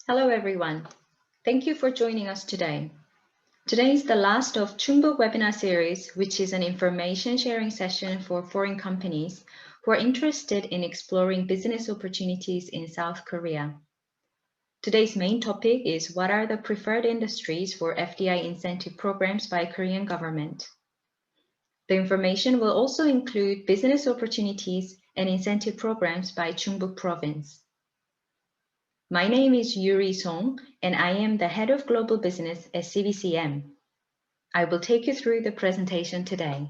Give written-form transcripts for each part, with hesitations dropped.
Hello everyone. Thank you for joining us today. Today is the last of Chungbuk webinar series, which is an information sharing session for foreign companies who are interested in exploring business opportunities in South Korea. Today's main topic is what are the preferred industries for FDI incentive programs by Korean government. The information will also include business opportunities and incentive programs by Chungbuk Province. My name is Yuri Song, and I am the Head of Global Business at CBCM. I will take you through the presentation today.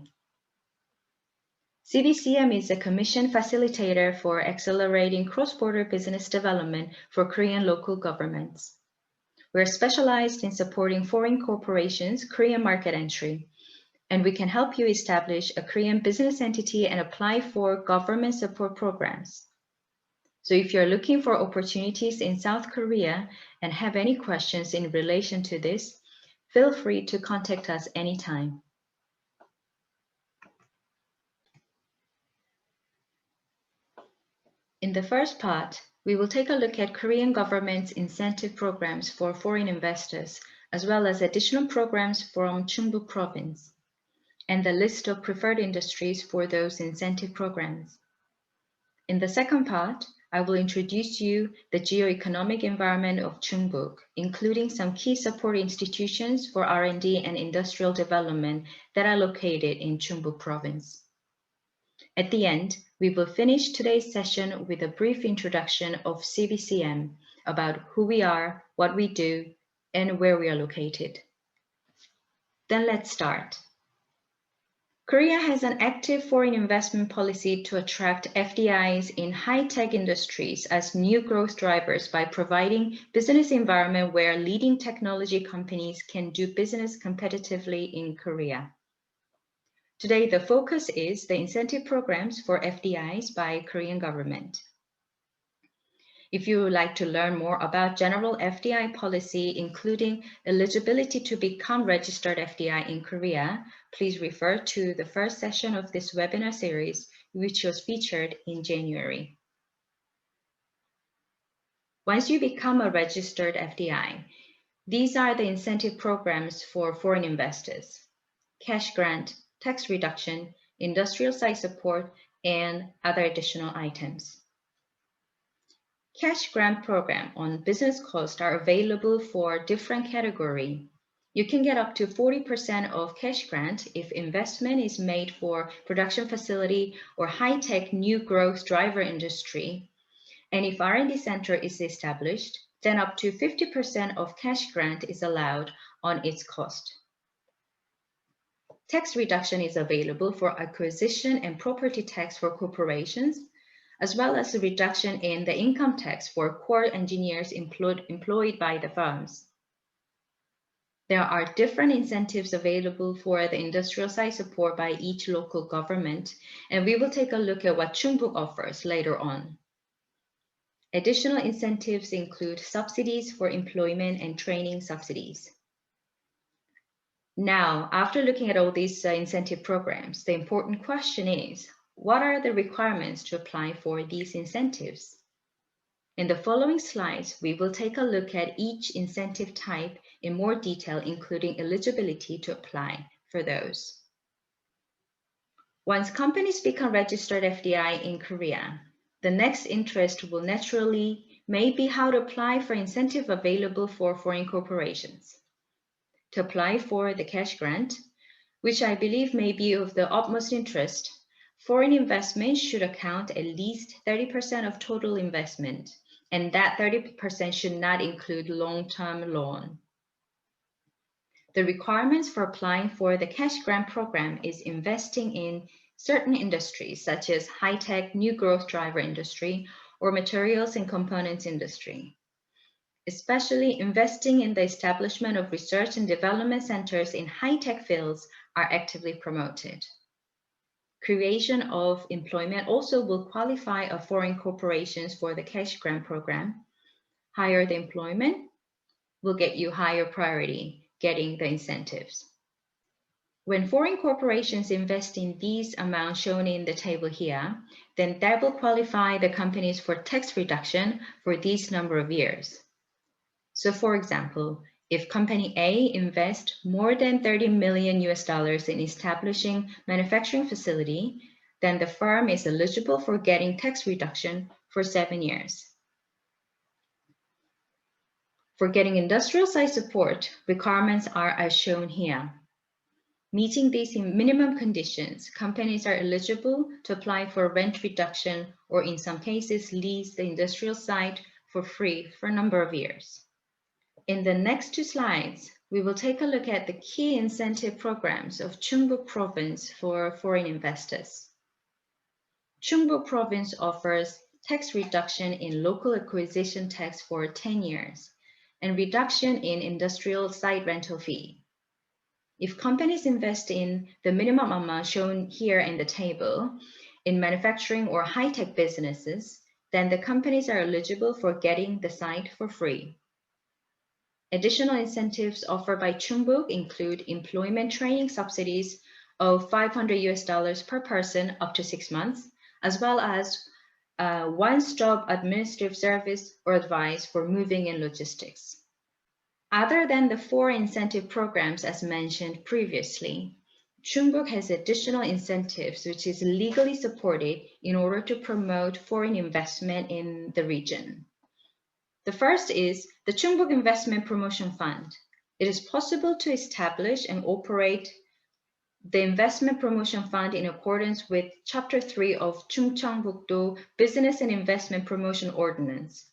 CBCM is a commission facilitator for accelerating cross-border business development for Korean local governments. We're specialized in supporting foreign corporations' Korean market entry, and we can help you establish a Korean business entity and apply for government support programs. So if you're looking for opportunities in South Korea and have any questions in relation to this, feel free to contact us anytime. In the first part, we will take a look at Korean government's incentive programs for foreign investors, as well as additional programs from Chungbuk Province, and the list of preferred industries for those incentive programs. In the second part, I will introduce you the geo-economic environment of Chungbuk, including some key support institutions for R&D and industrial development that are located in Chungbuk Province. At the end, we will finish today's session with a brief introduction of CBCM about who we are, what we do, and where we are located. Then let's start. Korea has an active foreign investment policy to attract FDIs in high-tech industries as new growth drivers by providing business environment where leading technology companies can do business competitively in Korea. Today, the focus is the incentive programs for FDIs by Korean government. If you would like to learn more about general FDI policy, including eligibility to become registered FDI in Korea, please refer to the first session of this webinar series, which was featured in January. Once you become a registered FDI, these are the incentive programs for foreign investors: cash grant, tax reduction, industrial site support, and other additional items. Cash grant program on business costs are available for different categories. You can get up to 40% of cash grant if investment is made for production facility or high-tech new growth driver industry. And if R&D center is established, then up to 50% of cash grant is allowed on its cost. Tax reduction is available for acquisition and property tax for corporations, as well as a reduction in the income tax for core engineers employed by the firms. There are different incentives available for the industrial site support by each local government, and we will take a look at what Chungbuk offers later on. Additional incentives include subsidies for employment and training subsidies. Now, after looking at all these incentive programs, the important question is, what are the requirements to apply for these incentives? In the following slides, we will take a look at each incentive type in more detail, including eligibility to apply for those. Once companies become registered FDI in Korea, the next interest will naturally may be how to apply for incentive available for foreign corporations. To apply for the cash grant, which I believe may be of the utmost interest, foreign investment should account at least 30% of total investment, and that 30% should not include long-term loan. The requirements for applying for the cash grant program is investing in certain industries, such as high-tech new growth driver industry or materials and components industry. Especially investing in the establishment of research and development centers in high-tech fields are actively promoted. Creation of employment also will qualify a foreign corporations for the cash grant program. Higher the employment will get you higher priority getting the incentives. When foreign corporations invest in these amounts shown in the table here, then that will qualify the companies for tax reduction for these number of years. So for example, if company A invests more than $30 million in establishing manufacturing facility, then the firm is eligible for getting tax reduction for 7 years. For getting industrial site support, requirements are as shown here. Meeting these minimum conditions, companies are eligible to apply for rent reduction or in some cases lease the industrial site for free for a number of years. In the next 2 slides, we will take a look at the key incentive programs of Chungbuk Province for foreign investors. Chungbuk Province offers tax reduction in local acquisition tax for 10 years and reduction in industrial site rental fee. If companies invest in the minimum amount shown here in the table in manufacturing or high-tech businesses, then the companies are eligible for getting the site for free. Additional incentives offered by Chungbuk include employment training subsidies of $500 per person up to 6 months, as well as one-stop administrative service or advice for moving and logistics. Other than the 4 incentive programs as mentioned previously, Chungbuk has additional incentives which is legally supported in order to promote foreign investment in the region. The first is the Chungbuk Investment Promotion Fund. It is possible to establish and operate the Investment Promotion Fund in accordance with Chapter 3 of Chungcheongbuk-do Business and Investment Promotion Ordinance.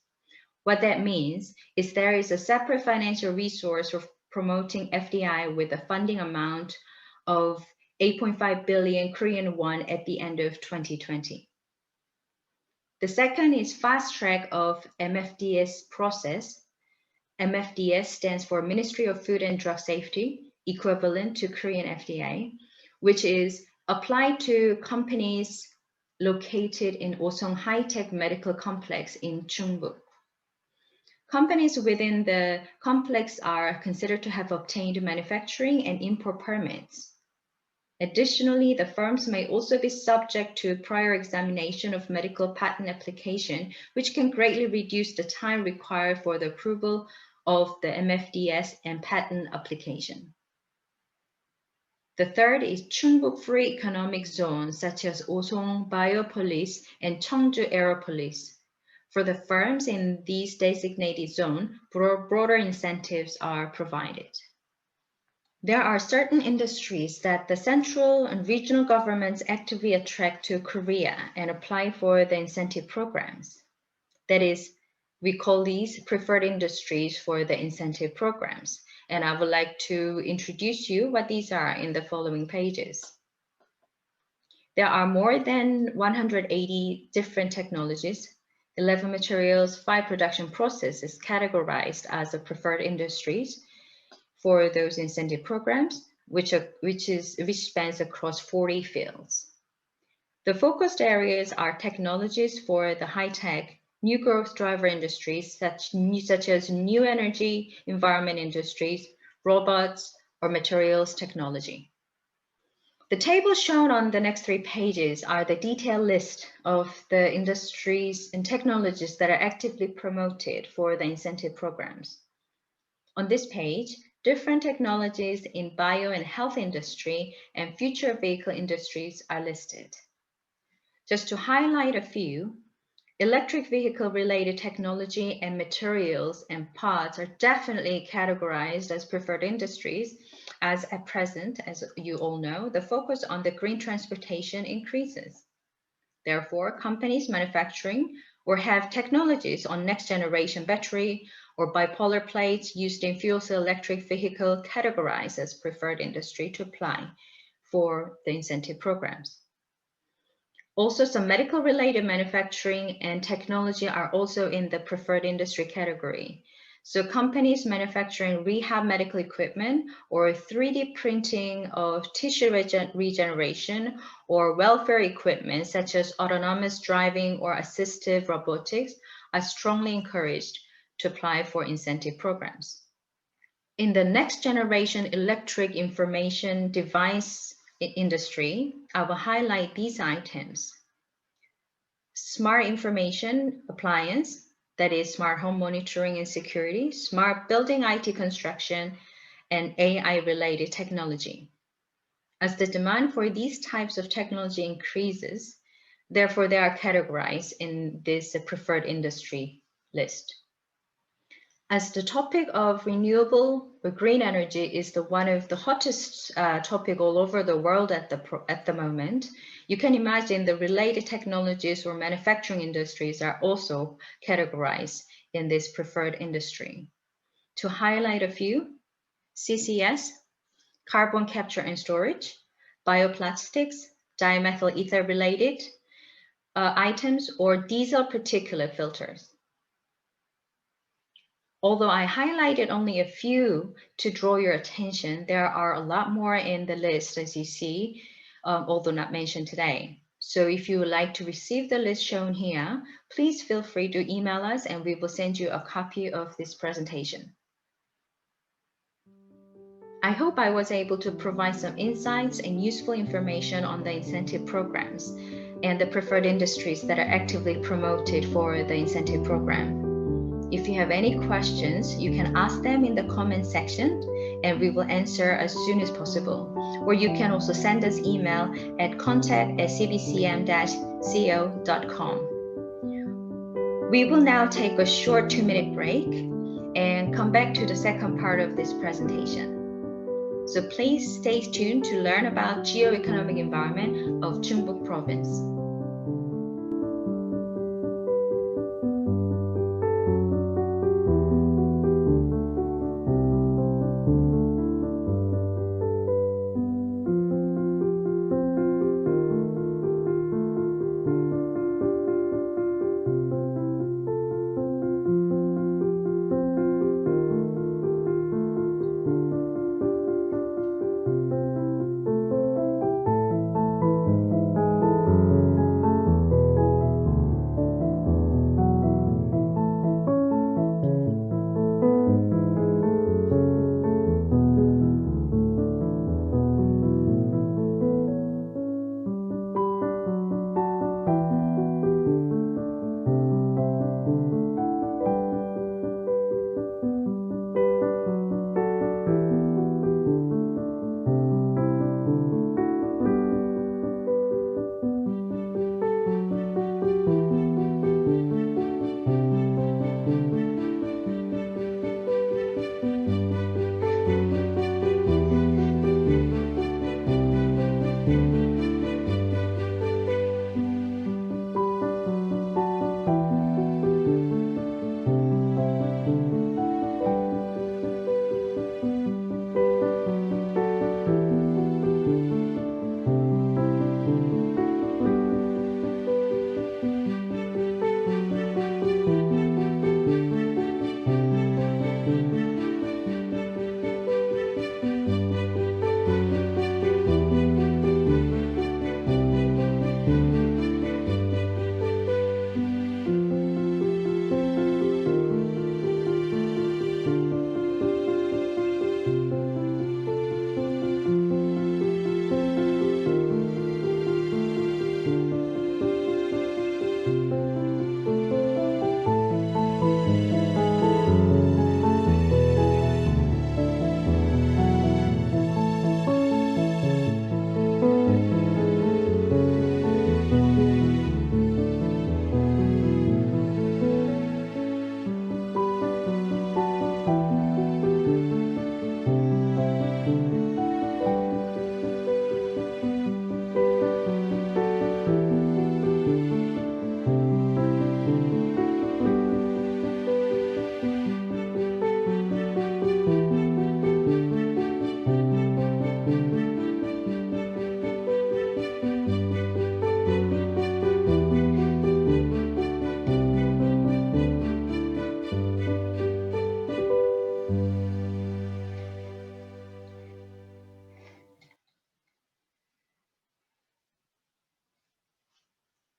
What that means is there is a separate financial resource for promoting FDI with a funding amount of 8.5 billion Korean won at the end of 2020. The second is fast track of MFDS process. MFDS stands for Ministry of Food and Drug Safety, equivalent to Korean FDI, which is applied to companies located in Osong High-Tech Medical Complex in Chungbuk. Companies within the complex are considered to have obtained manufacturing and import permits. Additionally, the firms may also be subject to prior examination of medical patent application, which can greatly reduce the time required for the approval of the MFDS and patent application. The third is Chungbuk Free Economic Zones, such as Osong Biopolis and Cheongju Aeropolis. For the firms in these designated zones, broader incentives are provided. There are certain industries that the central and regional governments actively attract to Korea and apply for the incentive programs. That is, we call these preferred industries for the incentive programs. And I would like to introduce you what these are in the following pages. There are more than 180 different technologies, 11 materials, 5 production processes categorized as a preferred industries for those incentive programs, which spans across 40 fields. The focused areas are technologies for the high-tech, new growth driver industries such as new energy, environment industries, robots, or materials technology. The tables shown on the next 3 pages are the detailed list of the industries and technologies that are actively promoted for the incentive programs. On this page, different technologies in bio and health industry and future vehicle industries are listed. Just to highlight a few, electric vehicle related technology and materials and parts are definitely categorized as preferred industries, as at present, as you all know, the focus on the green transportation increases. Therefore, companies manufacturing or have technologies on next generation battery or bipolar plates used in fuel cell electric vehicle categorized as preferred industry to apply for the incentive programs. Also, some medical related manufacturing and technology are also in the preferred industry category. So companies manufacturing rehab medical equipment or 3D printing of tissue regeneration or welfare equipment such as autonomous driving or assistive robotics are strongly encouraged to apply for incentive programs. In the next generation electric information device industry, I will highlight these items. Smart information appliance, that is smart home monitoring and security, smart building IT construction, and AI-related technology. As the demand for these types of technology increases, therefore they are categorized in this preferred industry list. As the topic of renewable or green energy is one of the hottest topic all over the world at the moment, you can imagine the related technologies or manufacturing industries are also categorized in this preferred industry. To highlight a few, CCS, carbon capture and storage, bioplastics, dimethyl ether related items, or diesel particulate filters. Although I highlighted only a few to draw your attention, there are a lot more in the list, as you see, although not mentioned today. So if you would like to receive the list shown here, please feel free to email us and we will send you a copy of this presentation. I hope I was able to provide some insights and useful information on the incentive programs and the preferred industries that are actively promoted for the incentive program. If you have any questions, you can ask them in the comment section and we will answer as soon as possible. Or you can also send us email at contact@cbcm-co.com. We will now take a short 2-minute break and come back to the second part of this presentation. So please stay tuned to learn about geo-economic environment of Chungbuk Province.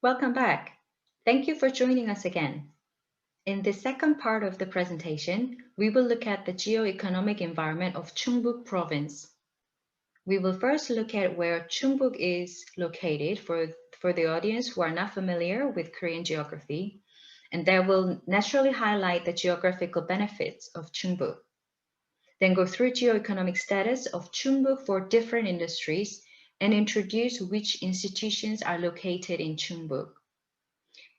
Welcome back. Thank you for joining us again. In the second part of the presentation, we will look at the geo-economic environment of Chungbuk Province. We will first look at where Chungbuk is located for the audience who are not familiar with Korean geography. and that will naturally highlight the geographical benefits of Chungbuk. Then go through geo-economic status of Chungbuk for different industries and introduce which institutions are located in Chungbuk.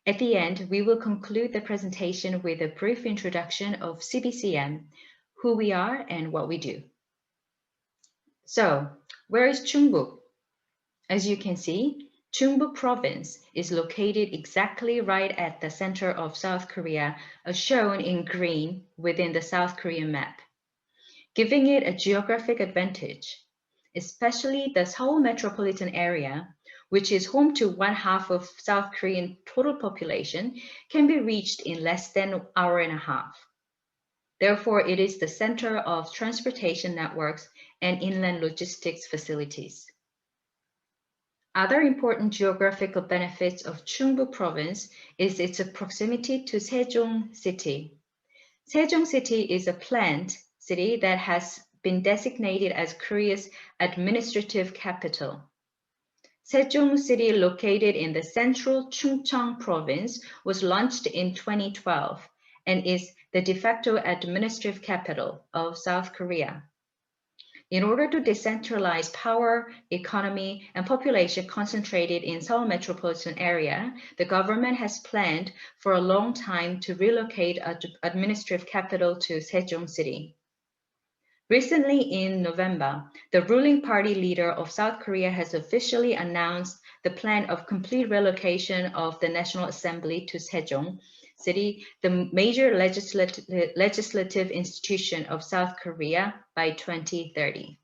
At the end, we will conclude the presentation with a brief introduction of CBCM, who we are and what we do. So, where is Chungbuk? As you can see, Chungbuk Province is located exactly right at the center of South Korea, as shown in green within the South Korean map, giving it a geographic advantage, especially the Seoul metropolitan area, which is home to 1/2 of South Korean total population, can be reached in less than an hour and a half. Therefore, it is the center of transportation networks and inland logistics facilities. Other important geographical benefits of Chungbuk Province is its proximity to Sejong City. Sejong City is a planned city that has been designated as Korea's administrative capital. Sejong City, located in the central Chungcheong Province, was launched in 2012 and is the de facto administrative capital of South Korea. In order to decentralize power, economy, and population concentrated in Seoul metropolitan area, the government has planned for a long time to relocate administrative capital to Sejong City. Recently, in November, the ruling party leader of South Korea has officially announced the plan of complete relocation of the National Assembly to Sejong City, the major legislative institution of South Korea, by 2030.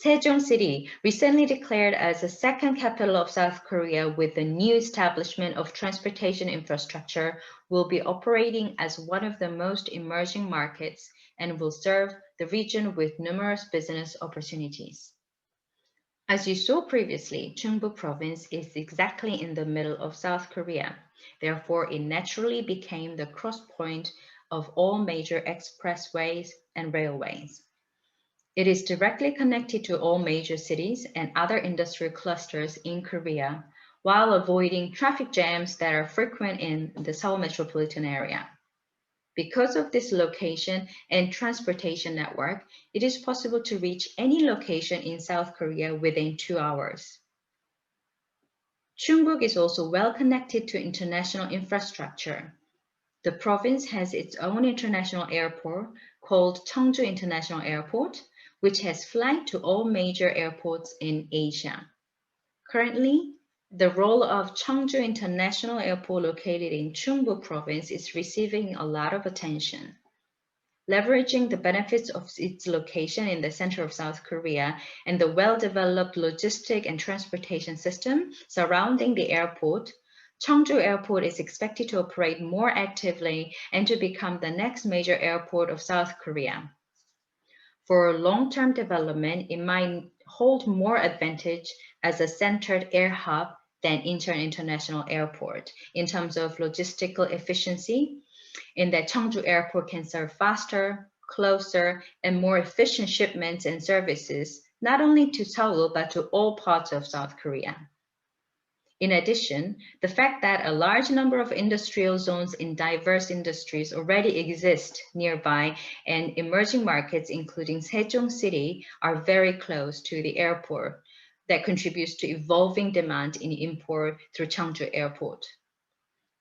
Sejong City, recently declared as the second capital of South Korea with the new establishment of transportation infrastructure, will be operating as one of the most emerging markets and will serve the region with numerous business opportunities. As you saw previously, Chungbuk Province is exactly in the middle of South Korea. Therefore, it naturally became the cross point of all major expressways and railways. It is directly connected to all major cities and other industrial clusters in Korea, while avoiding traffic jams that are frequent in the Seoul metropolitan area. Because of this location and transportation network, it is possible to reach any location in South Korea within 2 hours. Chungbuk is also well connected to international infrastructure. The province has its own international airport called Cheongju International Airport, which has flights to all major airports in Asia. Currently, the role of Cheongju International Airport, located in Chungbuk Province, is receiving a lot of attention. Leveraging the benefits of its location in the center of South Korea and the well-developed logistic and transportation system surrounding the airport, Cheongju Airport is expected to operate more actively and to become the next major airport of South Korea. For long-term development, it might hold more advantage as a centered air hub than Incheon International Airport in terms of logistical efficiency, in that Cheongju Airport can serve faster, closer, and more efficient shipments and services, not only to Seoul, but to all parts of South Korea. In addition, the fact that a large number of industrial zones in diverse industries already exist nearby and emerging markets, including Sejong City, are very close to the airport, that contributes to evolving demand in import through Cheongju Airport.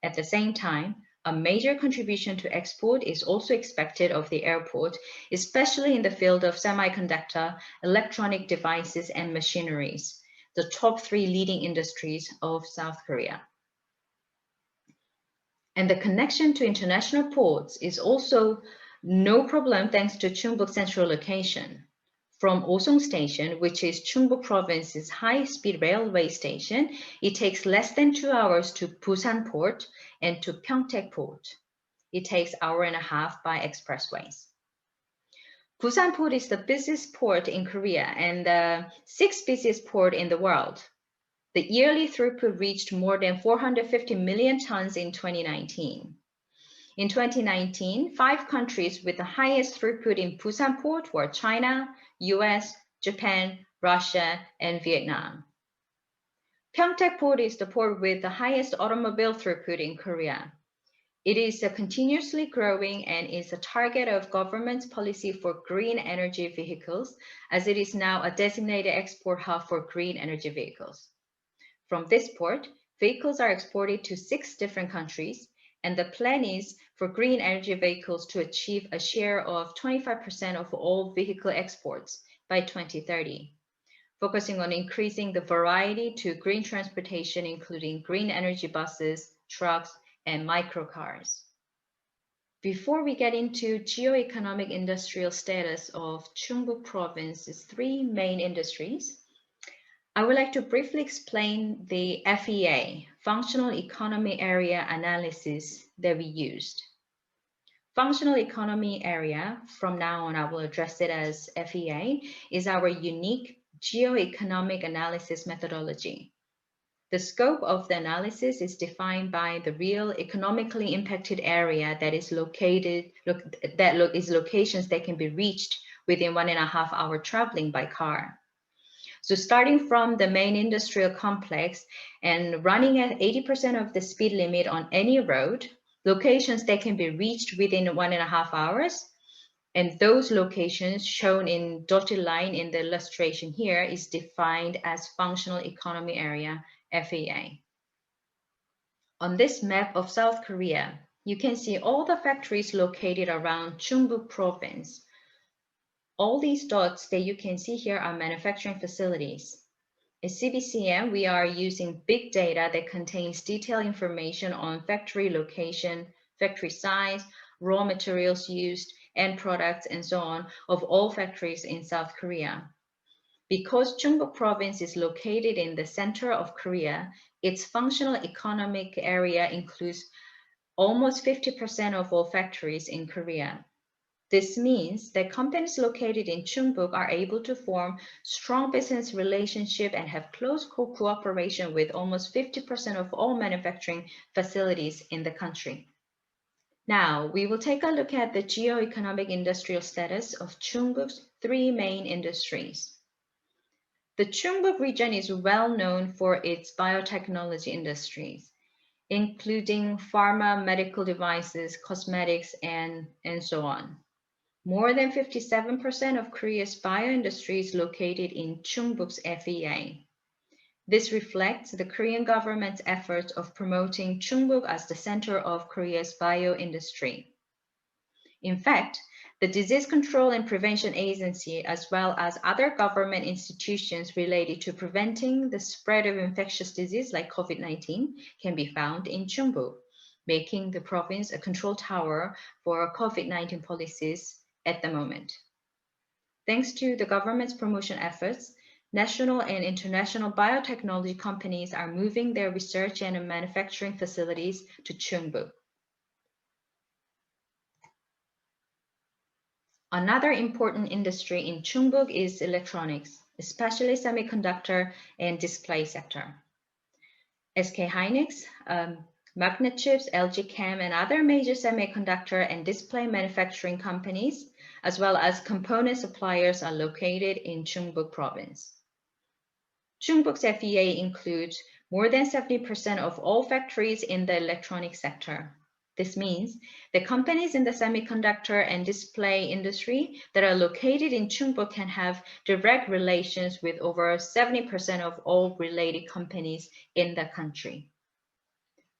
At the same time, a major contribution to export is also expected of the airport, especially in the field of semiconductor, electronic devices, and machineries, the top 3 leading industries of South Korea. And the connection to international ports is also no problem thanks to Chungbuk's central location. From Osong Station, which is Chungbuk Province's high-speed railway station, it takes less than 2 hours to Busan Port and to Pyeongtaek Port. It takes an hour and a half by expressways. Busan Port is the busiest port in Korea and the 6th busiest port in the world. The yearly throughput reached more than 450 million tons in 2019. In 2019, 5 countries with the highest throughput in Busan Port were China, US, Japan, Russia, and Vietnam. Pyeongtaek Port is the port with the highest automobile throughput in Korea. It is continuously growing and is a target of government's policy for green energy vehicles, as it is now a designated export hub for green energy vehicles. From this port, vehicles are exported to 6 different countries, and the plan is for green energy vehicles to achieve a share of 25% of all vehicle exports by 2030. Focusing on increasing the variety to green transportation, including green energy buses, trucks, and microcars. Before we get into geo-economic industrial status of Chungbuk Province's 3 main industries, I would like to briefly explain the FEA, Functional Economy Area Analysis, that we used. Functional Economy Area, from now on I will address it as FEA, is our unique geo-economic analysis methodology. The scope of the analysis is defined by the real economically impacted area that is locations that can be reached within 1.5 hour traveling by car. So starting from the main industrial complex and running at 80% of the speed limit on any road, locations that can be reached within 1.5 hours, and those locations shown in dotted line in the illustration here is defined as Functional Economy Area, FEA. On this map of South Korea, you can see all the factories located around Chungbuk Province. All these dots that you can see here are manufacturing facilities. At CBCM, we are using big data that contains detailed information on factory location, factory size, raw materials used, end products, and so on of all factories in South Korea. Because Chungbuk Province is located in the center of Korea, its functional economic area includes almost 50% of all factories in Korea. This means that companies located in Chungbuk are able to form strong business relationships and have close cooperation with almost 50% of all manufacturing facilities in the country. Now, we will take a look at the geo-economic industrial status of Chungbuk's 3 main industries. The Chungbuk region is well known for its biotechnology industries, including pharma, medical devices, cosmetics, and so on. More than 57% of Korea's bioindustry is located in Chungbuk's FEA. This reflects the Korean government's efforts of promoting Chungbuk as the center of Korea's bioindustry. In fact, the Disease Control and Prevention Agency, as well as other government institutions related to preventing the spread of infectious disease like COVID-19, can be found in Chungbuk, making the province a control tower for COVID-19 policies at the moment. Thanks to the government's promotion efforts, national and international biotechnology companies are moving their research and manufacturing facilities to Chungbuk. Another important industry in Chungbuk is electronics, especially semiconductor and display sector. SK Hynix, Magnachip's, LG Chem, and other major semiconductor and display manufacturing companies, as well as component suppliers, are located in Chungbuk Province. Chungbuk's FEA includes more than 70% of all factories in the electronic sector. This means the companies in the semiconductor and display industry that are located in Chungbuk can have direct relations with over 70% of all related companies in the country.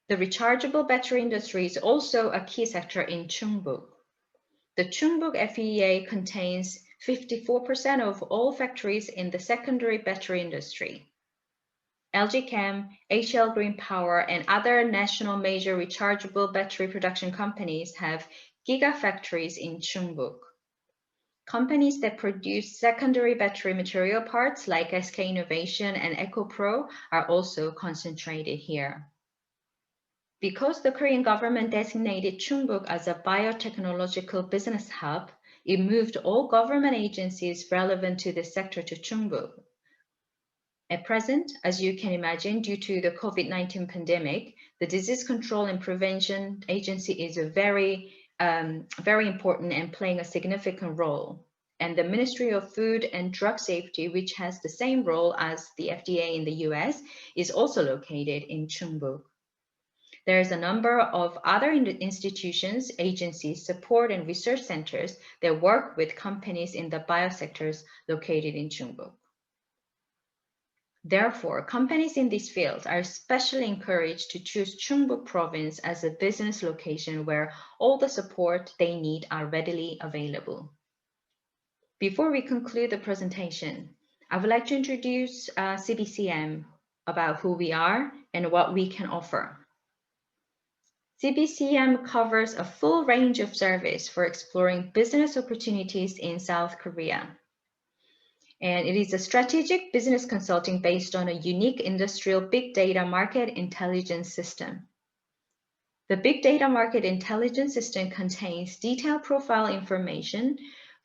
The rechargeable battery industry is also a key sector in Chungbuk. The Chungbuk FEA contains 54% of all factories in the secondary battery industry. LG Chem, HL Green Power, and other national major rechargeable battery production companies have gigafactories in Chungbuk. Companies that produce secondary battery material parts like SK Innovation and EcoPro are also concentrated here. Because the Korean government designated Chungbuk as a biotechnological business hub, it moved all government agencies relevant to this sector to Chungbuk. At present, as you can imagine, due to the COVID-19 pandemic, the Disease Control and Prevention Agency is very important and playing a significant role. And the Ministry of Food and Drug Safety, which has the same role as the FDA in the US, is also located in Chungbuk. There's a number of other institutions, agencies, support, and research centers that work with companies in the biosectors located in Chungbuk. Therefore, companies in these fields are especially encouraged to choose Chungbuk Province as a business location where all the support they need are readily available. Before we conclude the presentation, I would like to introduce CBCM, about who we are and what we can offer. CBCM covers a full range of service for exploring business opportunities in South Korea. And it is a strategic business consulting based on a unique industrial big data market intelligence system. The big data market intelligence system contains detailed profile information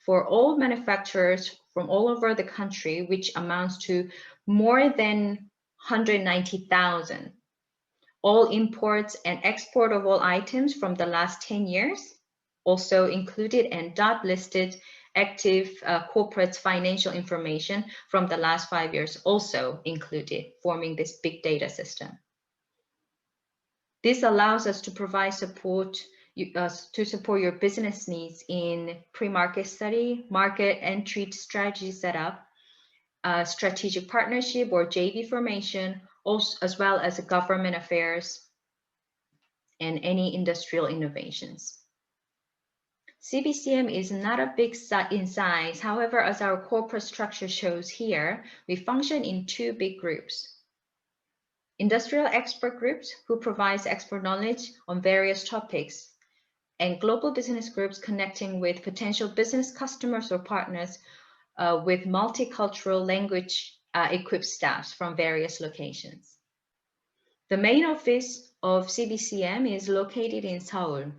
for all manufacturers from all over the country, which amounts to more than 190,000. All imports and export of all items from the last 10 years, also included, and dot listed active corporate financial information from the last 5 years, also included, forming this big data system. This allows us to provide support to support your business needs in pre-market study, market entry strategy setup, strategic partnership or JV formation, also, as well as government affairs and any industrial innovations. CBCM is not a big in size. However, as our corporate structure shows here, we function in two big groups. Industrial expert groups, who provides expert knowledge on various topics, and global business groups connecting with potential business customers or partners with multicultural language equipped staffs from various locations. The main office of CBCM is located in Seoul.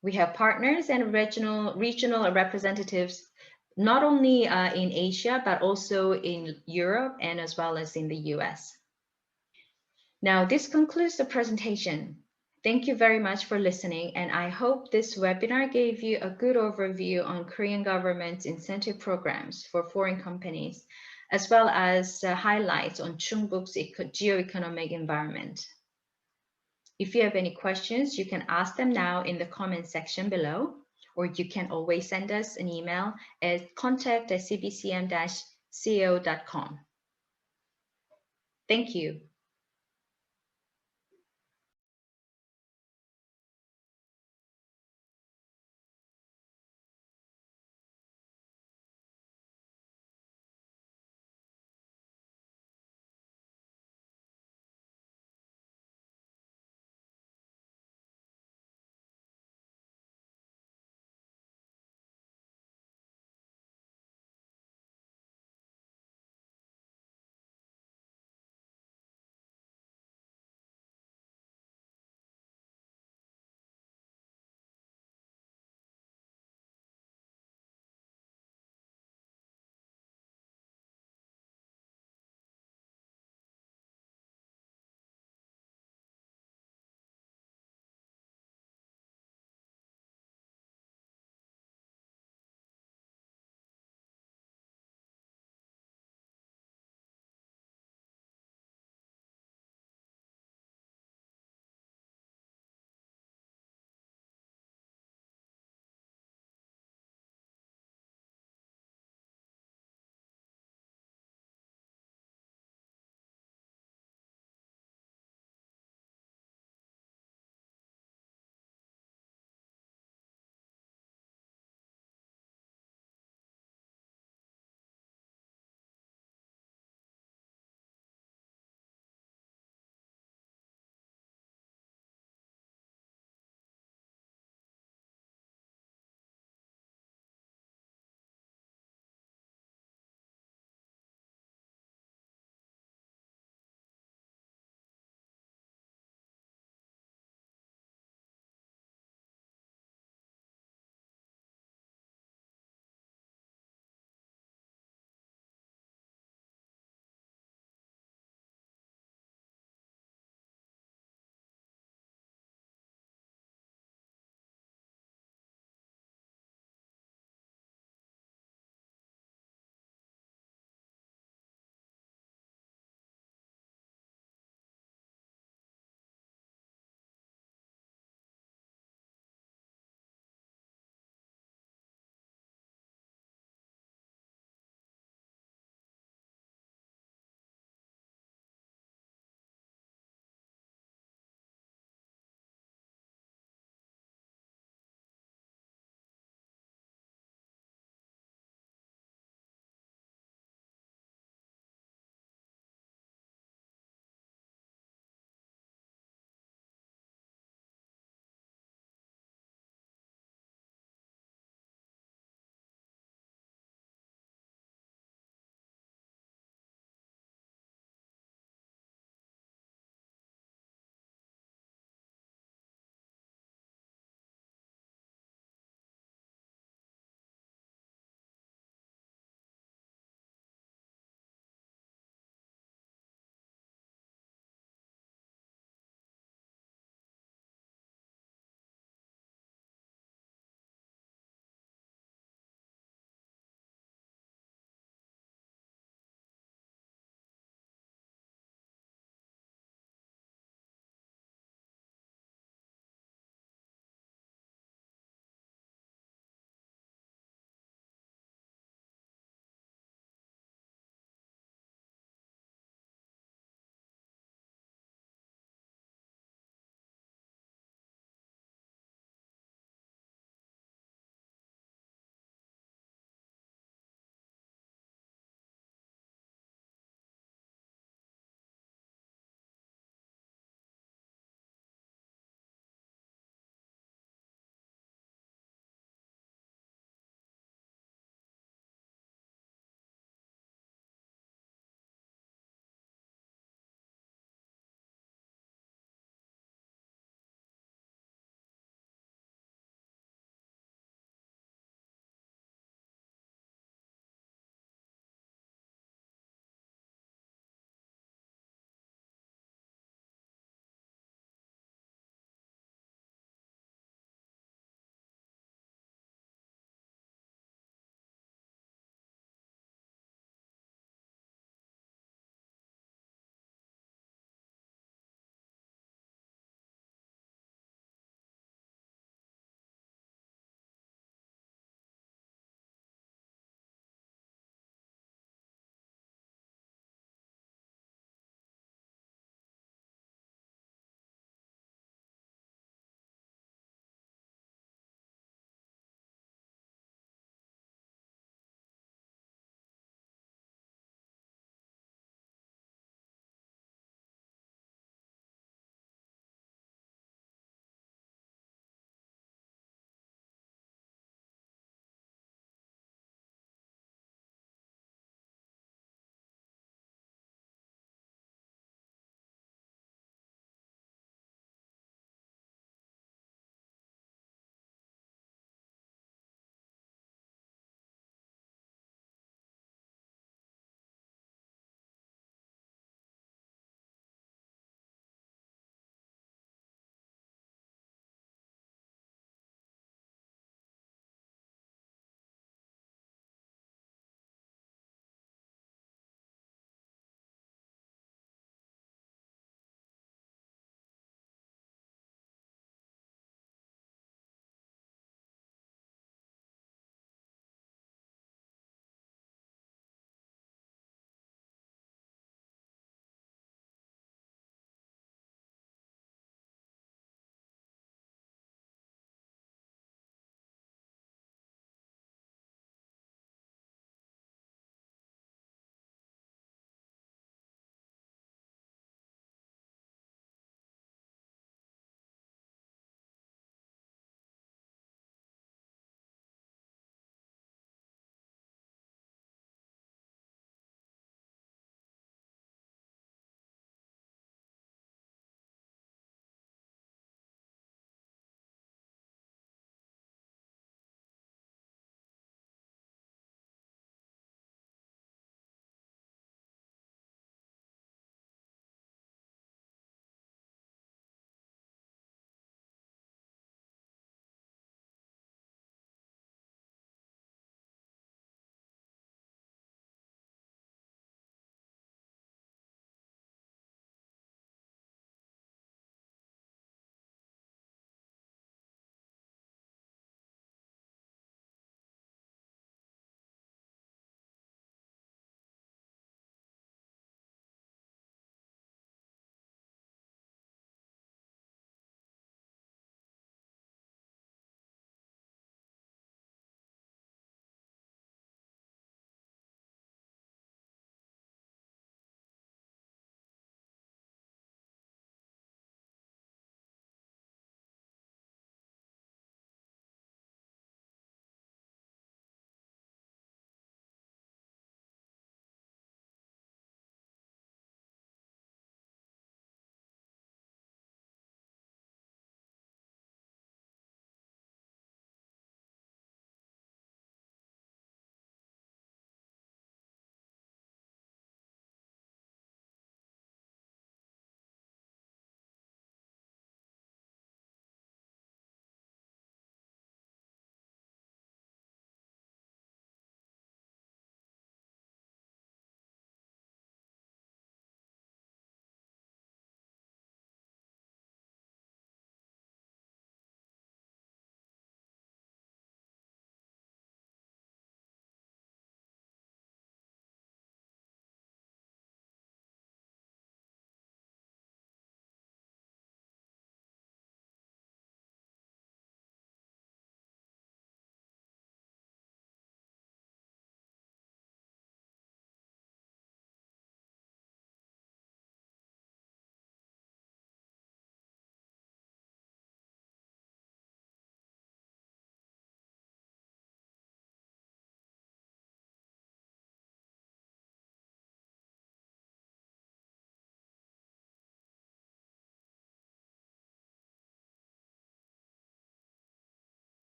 We have partners and regional representatives, not only in Asia, but also in Europe and as well as in the US. Now, this concludes the presentation. Thank you very much for listening, and I hope this webinar gave you a good overview on Korean government's incentive programs for foreign companies, as well as highlights on Chungbuk's geo-economic environment. If you have any questions, you can ask them now in the comment section below, or you can always send us an email at contact@cbcm-co.com. Thank you.